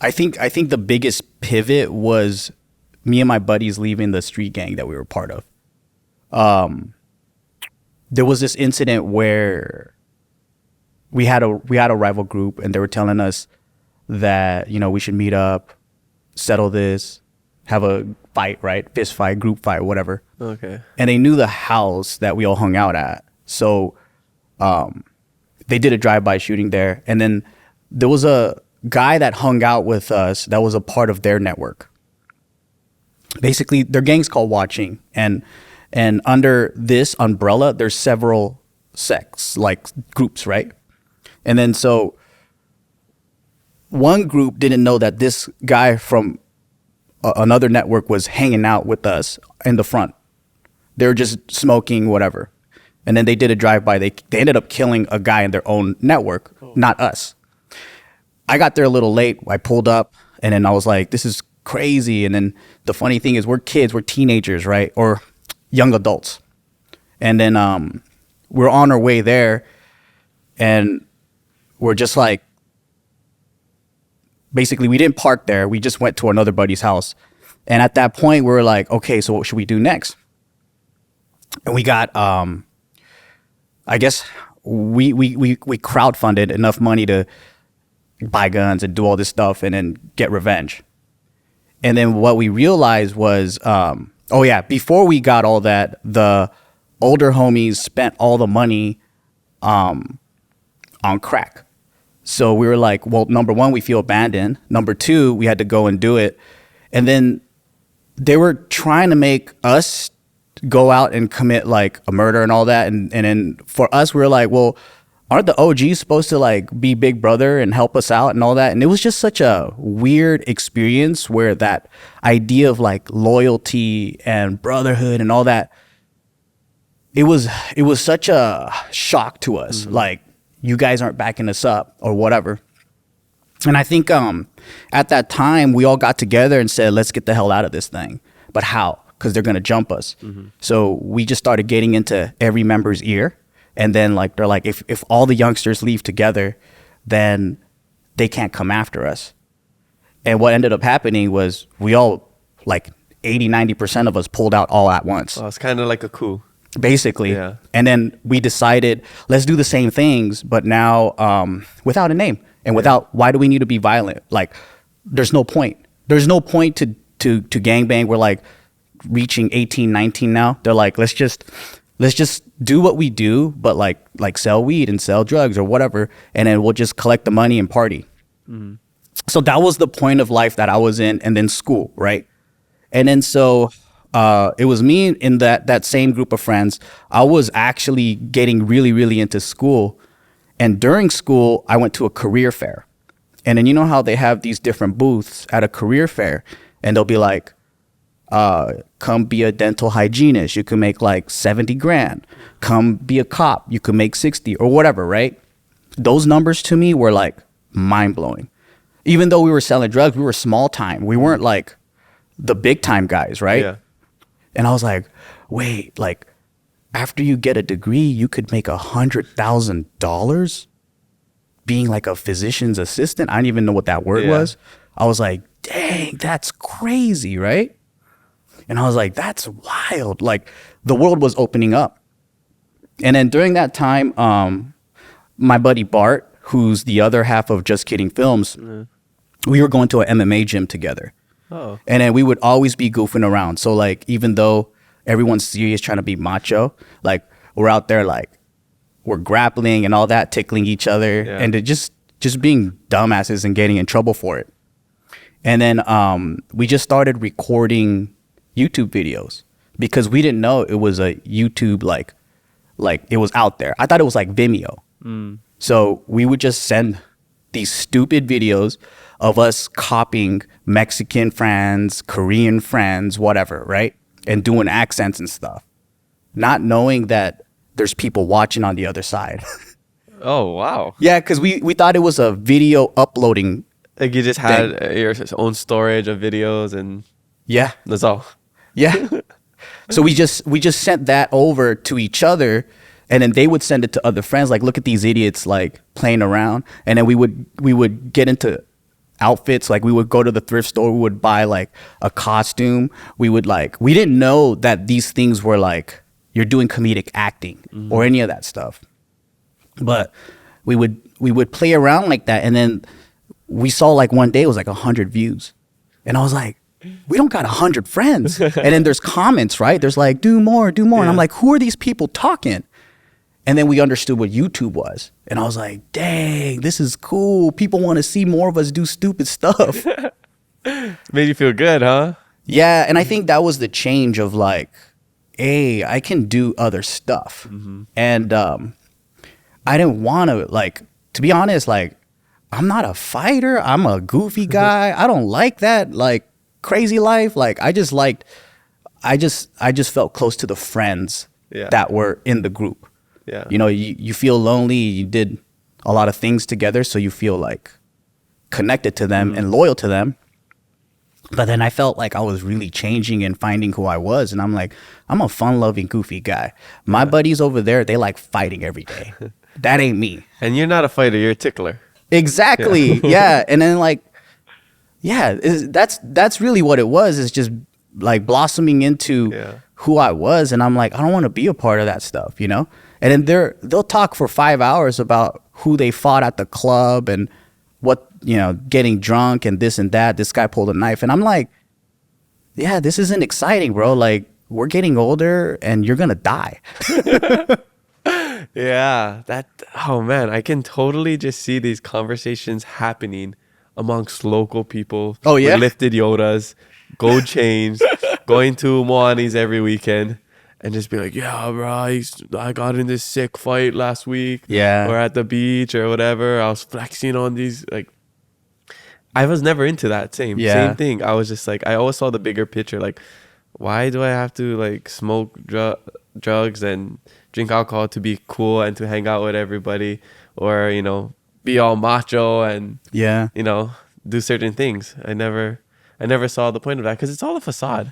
I think the biggest pivot was me and my buddies leaving the street gang that we were part of. There was this incident where we had a rival group, and they were telling us that, you know, we should meet up, settle this, have a fight, right? Fist fight, group fight, whatever. Okay. And they knew the house that we all hung out at. So they did a drive-by shooting there. And then there was a guy that hung out with us that was a part of their network. Basically, their gang's called Watching. And under this umbrella, there's several sects, like groups, right? And then so one group didn't know that this guy from another network was hanging out with us in the front. They were just smoking, whatever. And then they did a drive-by. They ended up killing a guy in their own network, not us. I got there a little late. I pulled up, and then I was like, this is crazy. And then the funny thing is, we're kids, we're teenagers, right? Or young adults. And then we're on our way there, and we're just like, basically, we didn't park there. We just went to another buddy's house. And at that point, we were like, okay, so what should we do next? And we got, I guess we crowdfunded enough money to buy guns and do all this stuff and then get revenge. And then what we realized was, before we got all that, the older homies spent all the money on crack. So we were like, well, number one, we feel abandoned. Number two, we had to go and do it. And then they were trying to make us go out and commit like a murder and all that. And then for us, we were like, well, aren't the OGs supposed to like be big brother and help us out and all that? And it was just such a weird experience where that idea of like loyalty and brotherhood and all that, it was such a shock to us. Mm-hmm. Like, you guys aren't backing us up or whatever. And I think at that time, we all got together and said, let's get the hell out of this thing. But how? Because they're going to jump us. Mm-hmm. So we just started getting into every member's ear. And then like they're like, if all the youngsters leave together, then they can't come after us. And what ended up happening was we all, like 80-90% of us pulled out all at once. Oh, it's kind of like a coup. Basically. Yeah. And then we decided, let's do the same things, but now without a name and without, why do we need to be violent? Like, there's no point. There's no point to gangbang. We're like reaching 18, 19 now. They're like, let's just do what we do, but like sell weed and sell drugs or whatever. And then we'll just collect the money and party. Mm-hmm. So that was the point of life that I was in, and then school, right? And then so it was me in that same group of friends. I was actually getting really, really into school. And during school, I went to a career fair. And then you know how they have these different booths at a career fair, and they'll be like, come be a dental hygienist. You can make like 70 grand. Come be a cop. You can make 60 or whatever, right? Those numbers to me were like mind blowing. Even though we were selling drugs, we were small time. We weren't like the big time guys, right? Yeah. And I was like, wait, like after you get a degree, you could make $100,000 being like a physician's assistant. I didn't even know what that word was. I was like, dang, that's crazy, right? And I was like, that's wild. Like the world was opening up. And then during that time, my buddy Bart, who's the other half of Just Kidding Films, we were going to an MMA gym together. Oh. And then we would always be goofing around. So like, even though everyone's serious trying to be macho, like we're out there, like we're grappling and all that, tickling each other and just being dumbasses and getting in trouble for it. And then we just started recording YouTube videos because we didn't know it was a YouTube, like it was out there. I thought it was like Vimeo. So we would just send these stupid videos of us copying Mexican friends, Korean friends, whatever, right? And doing accents and stuff, not knowing that there's people watching on the other side. Oh, wow. Yeah, because we thought it was a video uploading. Like you just had your own storage of videos and that's all. Yeah. So we just sent that over to each other, and then they would send it to other friends. Like, look at these idiots like playing around, and then we would get into outfits. Like we would go to the thrift store, we would buy like a costume. We didn't know that these things were like, you're doing comedic acting or any of that stuff. But we would play around like that. And then we saw like one day it was like 100 views. And I was like, we don't got 100 friends. And then there's comments, right? There's like, do more. Yeah. And I'm like, who are these people talking? And then we understood what YouTube was. And I was like, dang, this is cool. People want to see more of us do stupid stuff. Made you feel good, huh? Yeah. And I think that was the change of like, hey, I can do other stuff. And I didn't want to, like, to be honest, like, I'm not a fighter. I'm a goofy guy. I don't like that, like, crazy life. Like, I just felt close to the friends that were in the group. Yeah. You know, you feel lonely. You did a lot of things together, so you feel like connected to them and loyal to them. But then I felt like I was really changing and finding who I was. And I'm like, I'm a fun-loving, goofy guy. My buddies over there, they like fighting every day. That ain't me. And you're not a fighter. You're a tickler. Exactly. Yeah. And then like, yeah, that's really what it was. Is just like blossoming into who I was. And I'm like, I don't want to be a part of that stuff, you know? And then they'll talk for 5 hours about who they fought at the club and what, you know, getting drunk and this and that. This guy pulled a knife. And I'm like, yeah, this isn't exciting, bro. Like, we're getting older and you're going to die. Yeah. Oh man, I can totally just see these conversations happening amongst local people. Oh, yeah? With lifted Yodas, gold chains, going to Moani's every weekend. And just be like, yeah, bro, I got in this sick fight last week. Yeah. Or at the beach or whatever. I was flexing on these, like, I was never into that same thing. I was just like, I always saw the bigger picture. Like, why do I have to like smoke drugs and drink alcohol to be cool and to hang out with everybody, or, you know, be all macho and, you know, do certain things? I never saw the point of that, because it's all a facade.